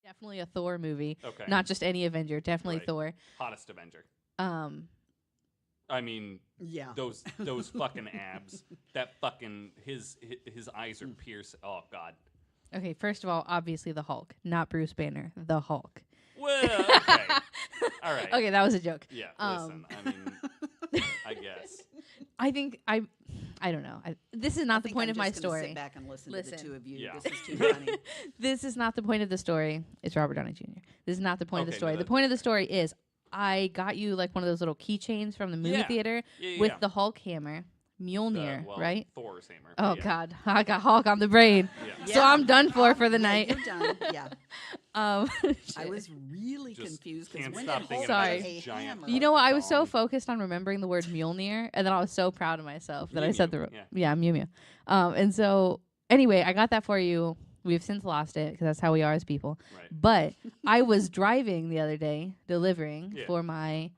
Definitely a Thor movie. Okay. Not just any Avenger. Definitely Right. Thor. Hottest Avenger. Yeah. Those fucking abs. That fucking his eyes are pierced. Oh God. Okay, first of all, obviously the Hulk, not Bruce Banner. The Hulk. Well, okay. All right. Okay, that was a joke. Yeah. Listen. I mean, I guess. I think I don't know. This is not the point of my Sit story. back and listen to the two of you. Yeah. This is too funny. This is not the point of the story. It's Robert Downey Jr. This is not the point of the Okay, story. no, The point of the story is I got you like one of those little keychains from the movie theater with the Hulk hammer, Mjolnir, right? Thor's hammer. Oh yeah. God, I got Hulk on the brain, Yeah. so I'm done for the night. You're done. Yeah. I was really Just confused because can't when stop did thinking Hulk about get this a giant hammer? You know what? I was so Dong. focused on remembering the word Mjolnir, and then I was so proud of myself that I Mew said Mew, the Mew Mew. And so anyway, I got that for you. We've since lost it because that's how we are as people. Right. But I was driving the other day, delivering for my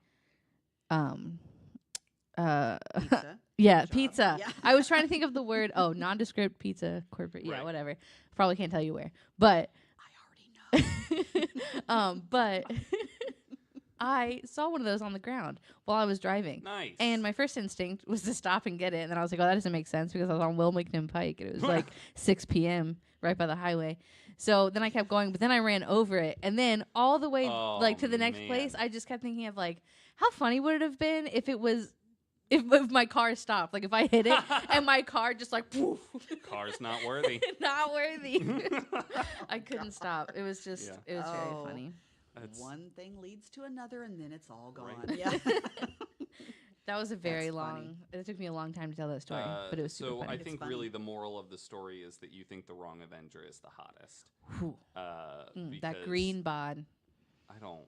Pizza. yeah, Job. pizza. Yeah. I was trying to think of the word nondescript pizza corporate. Yeah, Right. whatever. Probably can't tell you where. But I already know. but I saw one of those on the ground while I was driving. Nice. And my first instinct was to stop and get it. And then I was like, oh, that doesn't make sense because I was on Wilmington Pike. And it was like 6 p.m. right by the highway. So then I kept going, but then I ran over it. And then all the way to the next place, I just kept thinking of like, how funny would it have been if it was, if my car stopped? Like if I hit it and my car just like, poof. Car's not worthy. Not worthy. I couldn't stop. It was just, it was very funny. One thing leads to another, and then it's all gone. Right. Yeah. That was a very That's long. funny. It took me a long time to tell that story, but it was super so funny. I think funny. really the moral of the story is that you think the wrong Avenger is the hottest. Whew. That Because green bod. I don't.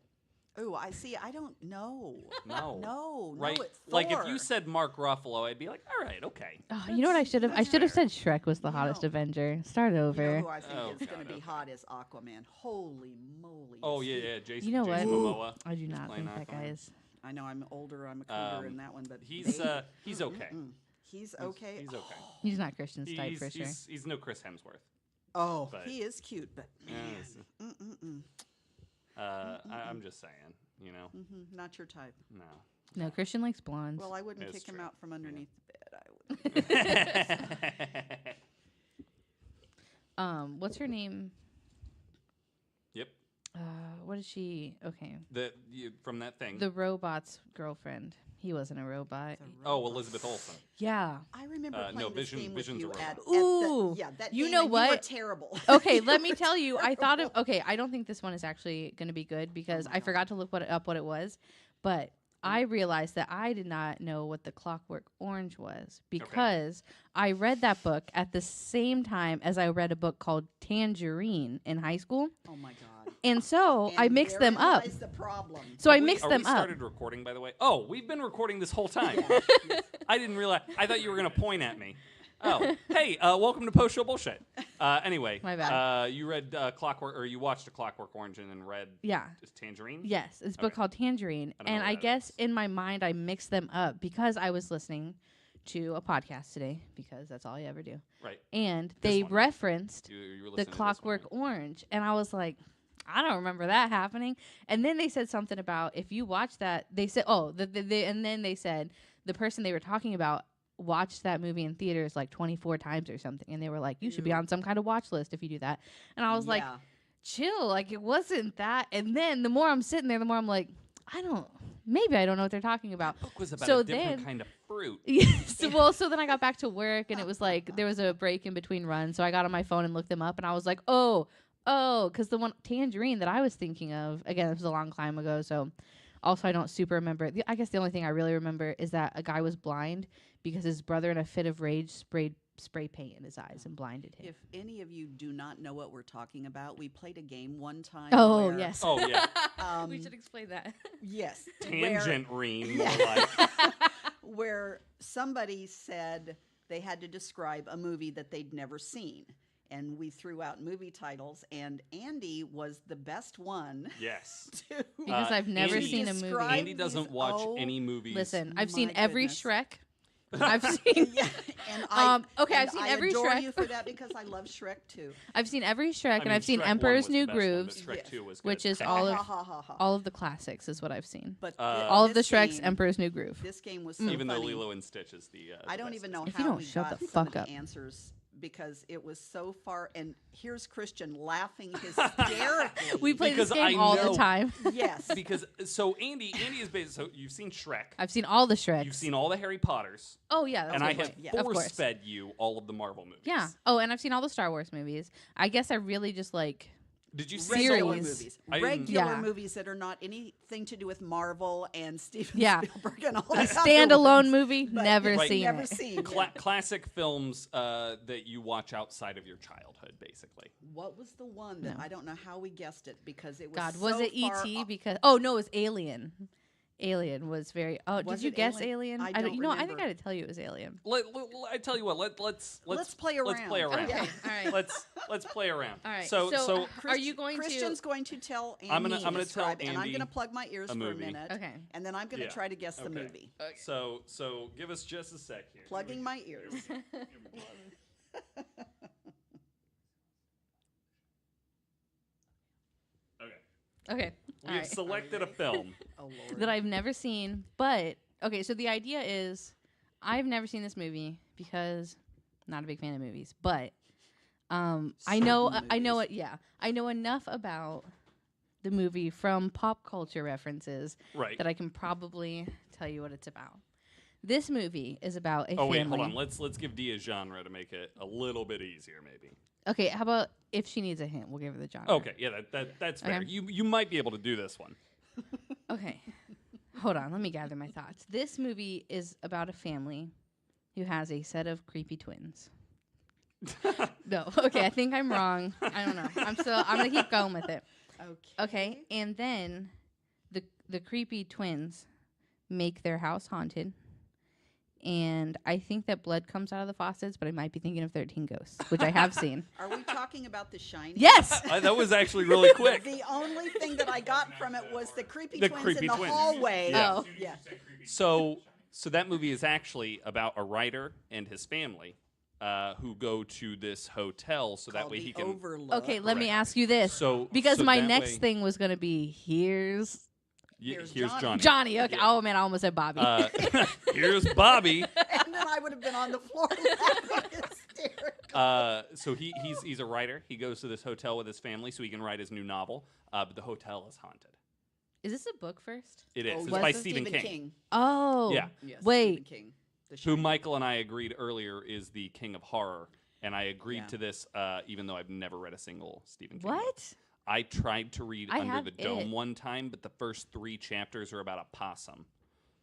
Oh, I see. I don't know. No. No. Right? No, it's Like if Thor. you said Mark Ruffalo, I'd be like, all right, okay. Oh, you know what I should have? I should have said Shrek was the You hottest know- Avenger. Start You over. know who I think Oh, is going God, to be okay. hot is Aquaman. Holy moly. Oh is yeah, he- yeah, Jason. You know Jason what? Momoa. I do not playing think that guy Aquaman. is. I know I'm older. I'm a cooler in that one, but He's they- he's okay. He's okay. He's okay. He's not Christian's type for sure. He's no Chris Hemsworth. Oh, But- he is cute, but man, Yes. I'm just saying, you know, not your type. no. No, Christian likes blondes. Well, I wouldn't It's kick him true. out from underneath the bed. I would. What's her name? Yep. What is she? Okay, From that thing. the robot's girlfriend. He wasn't a robot. Oh, Elizabeth Olsen. Yeah. I remember no, playing this game Vision's a with you robot. at Ooh. that You game, know and what? You were terrible. Okay, let me tell you. I thought of. Okay, I don't think this one is actually going to be good because I forgot to look up what it was, but I realized that I did not know what the Clockwork Orange was because I read that book at the same time as I read a book called Tangerine in high school, Oh my god. and so I And mixed them therein up. lies the problem. So I mixed Are them we up. started recording, by the way? Oh, we've been recording this whole time. Yeah. I didn't realize. I thought you were going to point at me. Oh, hey, welcome to Post Show Bullshit. Anyway, My bad. you read Clockwork, or you watched A Clockwork Orange and then read Yeah. Tangerine? Yes, it's a book Okay. called Tangerine, I don't know and what I that guess is. in my mind I mixed them up because I was listening to a podcast today because that's all I ever do, Right. and they one. referenced You were the listening to this one, Clockwork right? Orange, and I was like, I don't remember that happening. And then they said something about if you watch that, they said, and then they said the person they were talking about watched that movie in theaters like 24 times or something, and they were like, you should be Ew. on some kind of watch list if you do that. And I was like, Yeah. chill, like it wasn't that. And then the more I'm sitting there, the more I'm like, maybe I don't know what they're talking about. Book was about So a different then- kind of fruit. So then I got back to work, and it was like there was a break in between runs, so I got on my phone and looked them up, and I was like, oh, because the one Tangerine that I was thinking of, again, this was a long time ago, so also I don't super remember. I guess the only thing I really remember is that a guy was blind because his brother, in a fit of rage, sprayed spray paint in his eyes and blinded him. If any of you do not know what we're talking about, we played a game one time. Oh, where, yes. Oh, yeah. We should explain that. Yes. Tangent-rine, Yeah. more like. Where somebody said they had to describe a movie that they'd never seen. And we threw out movie titles, and Andy was the best one. Yes. To Because I've never Andy- seen a movie. describe Andy doesn't these- watch oh, any movies. Listen, I've My seen every goodness. Shrek. I've seen. Yeah, and Okay, and I've seen I every adore Shrek. you for that because I love Shrek too. I've seen every Shrek, I and mean, I've seen Shrek 1 Emperor's was the New best one, but Grooves, Shrek Yes. 2 was good. which is Ha, all ha, of ha, ha, ha. all of the classics is what I've seen. But All of the this Shreks, game- Emperor's New Groove. This game was so even though funny. Lilo and Stitch is the I don't best even know If you how don't we shut got the some fuck of up. the answers because it was so far. And here's Christian laughing hysterically. We play Because this game I all know- the time. Yes. because so Andy is based. So you've seen Shrek, I've seen all the Shreks. you've seen all the Harry Potters, Oh yeah, that's and a I good have point. Yeah, of course. force-fed you all of the Marvel movies. Yeah. Oh, and I've seen all the Star Wars movies. I guess I really just like. Did you see Regular Solo? series. movies. I didn't- Regular Yeah. movies that are not anything to do with Marvel and Steven Yeah. Spielberg and all A the other standalone ones. movie, But never Right. seen Never it. seen. Classic films that you watch outside of your childhood, basically. What was the one that No. I don't know how we guessed it because it was God, so was it far E.T.? off- Because oh no, it was Alien. Alien was very. Oh, Was did you it guess Alien? Alien? I don't. don't You know, I think remember. I had to tell you it was Alien. I tell you what. Let's play around. Let's play around. Okay, all right. Let's play around. All right. So are you going Christian's to? going to tell Andy I'm gonna tell describe, and I'm Andy going to plug my ears a for a movie. minute. Okay. And then I'm going to Yeah. try to guess the Okay. movie. So give us just a sec here. Plugging my ears. Okay. Okay. We All have right. selected a film. Oh Lord. That I've never seen, but okay. So the idea is, I've never seen this movie because I'm not a big fan of movies, but I know Certain I know movies. it. Yeah, I know enough about the movie from pop culture references Right. that I can probably tell you what it's about. This movie is about a Oh family. wait, hold on. Let's give Dia a genre to make it a little bit easier, maybe. Okay, how about if she needs a hint, we'll give her the genre. Okay, yeah, that's fair. Okay. You might be able to do this one. Okay. Hold on, let me gather my thoughts. This movie is about a family who has a set of creepy twins. No, okay, I think I'm wrong. I don't know. I'm gonna keep going with it. Okay, and then the creepy twins make their house haunted. And I think that blood comes out of the faucets, but I might be thinking of 13 Ghosts, which I have seen. Are we talking about The Shining? Yes! That was actually really quick. The only thing that I got from it was the creepy The twins creepy in the twins. hallway. Yeah. Oh. Yeah. So that movie is actually about a writer and his family who go to this hotel so that Called way the he can. Overlook. Okay, let me Correct. ask you this. So Because so my that next way- thing was going to be, here's Here's here's Johnny. Johnny. Johnny. Okay. Yeah. Oh, man, I almost said Bobby. Here's Bobby. And then I would have been on the floor laughing hysterical. So he's a writer. He goes to this hotel with his family so he can write his new novel. But the hotel is haunted. Is this a book first? It is. Oh, It's was by it Stephen King, Oh. Yeah. Yes, Wait. Stephen King. The who Shining. Michael and I agreed earlier is the king of horror. And I agreed Yeah. to this even though I've never read a single Stephen King book. What? I tried to read I Under have the Dome it. one time, but the first 3 chapters are about a possum.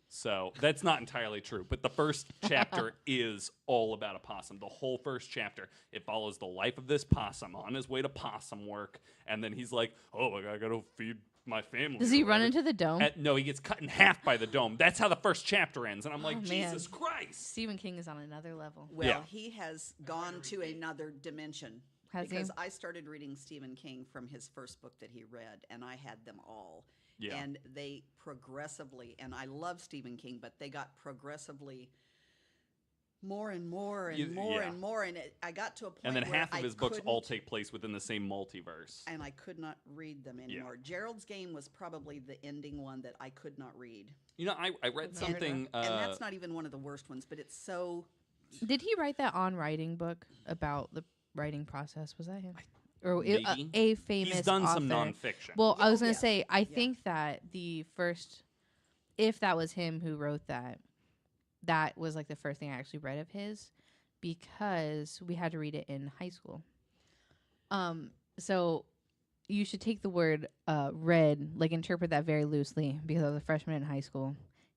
So that's not entirely true, but the first chapter is all about a possum. The whole first chapter, it follows the life of this possum on his way to possum work, and then he's like, "Oh, I gotta go feed my family." Does or he run whatever. into the dome? No, he gets cut in half by the dome. That's how the first chapter ends, and I'm like, Oh, man. Jesus Christ! Stephen King is on another level. Well, Yeah. he has gone to another dimension. Has he? Because I started reading Stephen King from his first book that he read, and I had them all. Yeah. And they progressively, and I love Stephen King, but they got progressively more and more and more yeah. and more. And I got to a point And then where half of I his books all couldn't- take place within the same multiverse. and I could not read them anymore. Gerald's Game was probably the ending one that I could not read. You know, I read And- something. And that's not even one of the worst ones, but it's so... Did he write that on writing book about the writing process? Was that him? Or maybe. a famous He's done some author. nonfiction. Well, I was Oh, going to yes. say, I Yeah. think that the first, if that was him who wrote that, that was like the first thing I actually read of his because we had to read it in high school. So you should take the word read, like interpret that very loosely because I was a freshman in high school.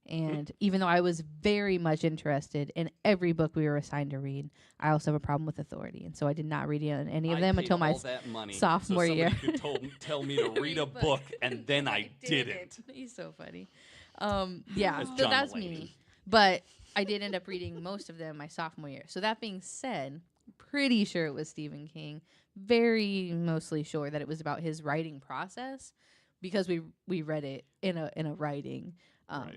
And even though I was very much interested in every book we were assigned to read, I also have a problem with authority. And so I did not read any of I them paid until my all that money sophomore so year. somebody could tell me to read a book, and then I didn't. He's so funny. Yeah, That's so John that's Mulaney. me. But I did end up reading most of them my sophomore year. So that being said, pretty sure it was Stephen King. Very mostly sure that it was about his writing process because we read it in a writing Right.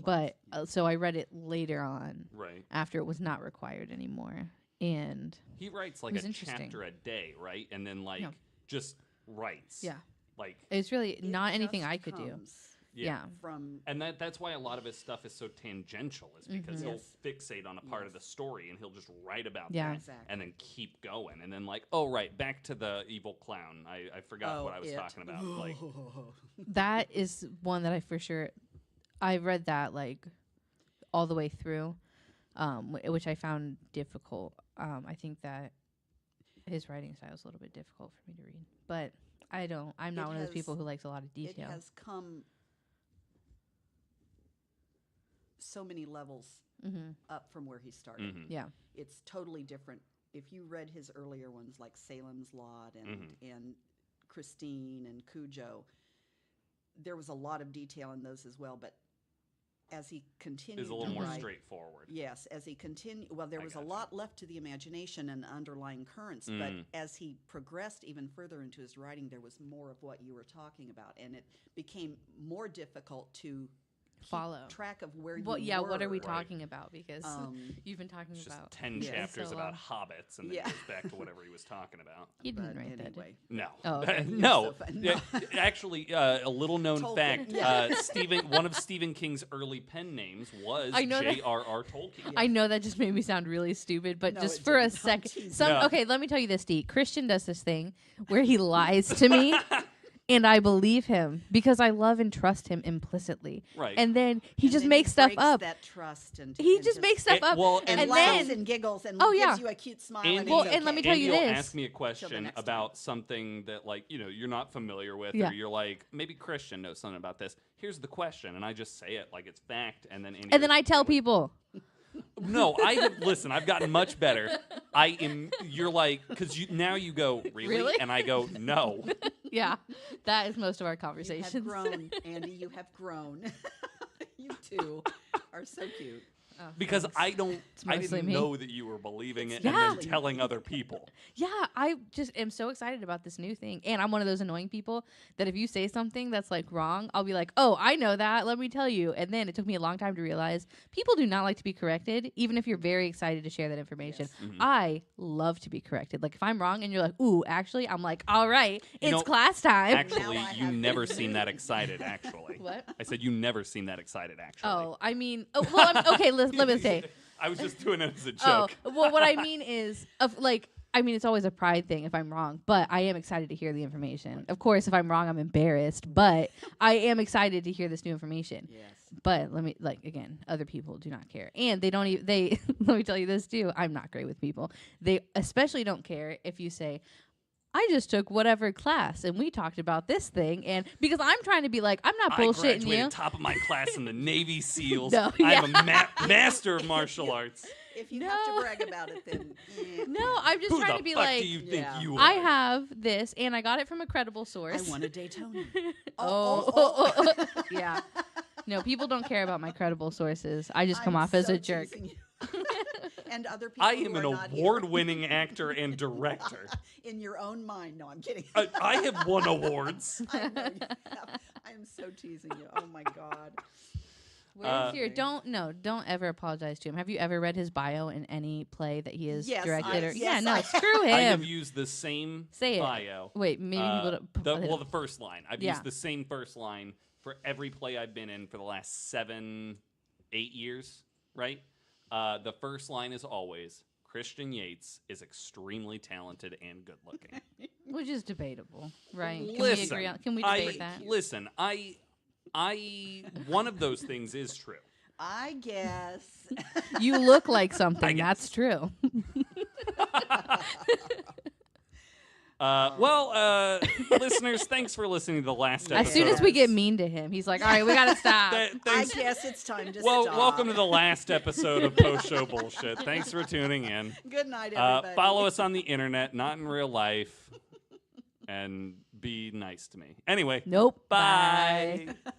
But so I read it later on Right. after it was not required anymore. And He writes like was a interesting. chapter a day, right? And then like No. just writes. yeah, Like it's really It not anything just I could do. comes Yeah. from And that's why a lot of his stuff is so tangential, is because he'll Yes. fixate on a part of Yes. the story and he'll just write about Yeah. that Exactly. and then keep going. And then like, oh right, back to the evil clown. I forgot what I was it. talking about. Like That is one that I for sure I read that like all the way through, which I found difficult. I think that his writing style is a little bit difficult for me to read, but I'm not It one of those people has- who likes a lot of it detail. has come so many levels Mm-hmm. up from where he started. mhm. Yeah. It's totally different. If you read his earlier ones like Salem's Lot and Christine and Cujo, there was a lot of detail in those as well. But as he continued is a little to more write, straightforward. yes, as he continued, well, there I was a gotcha. lot left to the imagination and underlying currents. But as he progressed even further into his writing, there was more of what you were talking about, and it became more difficult to keep Follow. track of where What? you Yeah. were. What are we Right. talking about? Because Um, you've been talking It's just about 10 Yeah. chapters So about long. hobbits and then Yeah. goes back to whatever he was talking about. he didn't but write that. anyway. No. Oh, okay. No. You're so fun. Yeah, actually, a little known Tolkien. fact, Yeah. one of Stephen King's early pen names was I know that. J.R.R. Tolkien. I know that just made me sound really stupid, but No, just it for a didn't. I'm second, teasing. No. okay, let me tell you this, Dee. Christian does this thing where he lies to me, and I believe him because I love and trust him implicitly. Right. And then he And just then makes stuff breaks up. That trust and He and just makes stuff It- up, well, and, and laughs then and giggles and Oh, gives yeah. you a cute smile. Andy- and Well, it's and let me okay. tell you Andy will this. ask me a question next time. about something that, like, you're not familiar with, Yeah. or you're like, maybe Christian knows something about this. Here's the question, and I just say it like it's fact, and then Andy and then goes, I tell "Really?" people. No, listen, I've gotten much better. You're like, because now you go, Really? And I go, no. Yeah, that is most of our You have conversations. grown, Andy. You have grown. You two are so cute. Oh, Because thanks. I mostly didn't me. know that you were believing it It's and then mostly telling other people. Yeah, I just am so excited about this new thing. And I'm one of those annoying people that if you say something that's like wrong, I'll be like, oh, I know that. Let me tell you. And then it took me a long time to realize people do not like to be corrected, even if you're very excited to share that information. Yes. I love to be corrected. Like if I'm wrong and you're like, ooh, actually, I'm like, all right, You it's know, class time. Actually, I you have never been seem that excited, actually. What? I said you never seem that excited, actually. Oh, I mean, well, okay, let me say. I was just doing it as a Oh, joke. well, what I mean is, it's always a pride thing if I'm wrong, but I am excited to hear the information. Of course, if I'm wrong, I'm embarrassed, but I am excited to hear this new information. Yes. But again, other people do not care. And they don't even, let me tell you this too, I'm not great with people. They especially don't care if you say, I just took whatever class and we talked about this thing. And because I'm trying to be like, I'm not I bullshitting graduated you. top of my class in the Navy SEAls. No, I'm a master of martial arts. If you have No. to brag about it, then No, I'm just Who trying the to be fuck like, do you think Yeah. you are? I have this and I got it from a credible I source. won a Daytona. Oh. Yeah. No, people don't care about my credible sources. I just come I'm off as so a jerk. teasing you. And other people I who am are an not here. award-winning actor and director. In your own mind. No, I'm kidding. I have won awards. I know you have. I am so teasing you. Oh my God. Where's your don't ever apologize to him. Have you ever read his bio in any play that he has Yes, directed? I- Or yes, yeah, no, I- screw I have him. used the same Say it. bio. Wait, maybe people don't. The first line. I've Yeah. used the same first line for every play I've been in for the last 7-8 years, right? The first line is always, Christian Yates is extremely talented and good looking. Which is debatable, right? Can we Listen, agree on? Can we debate that? Listen, one of those things is true. I guess. You look like something. guess. That's true. Listeners, thanks for listening to the last episode. As soon as we get mean to him, he's like, "All right, we gotta stop." I Thanks. guess it's time to Well, stop. welcome to the last episode of Post Show Bullshit. Thanks for tuning in. Good night, everybody. Follow us on the internet, not in real life, and be nice to me. Anyway, Nope. bye. Bye.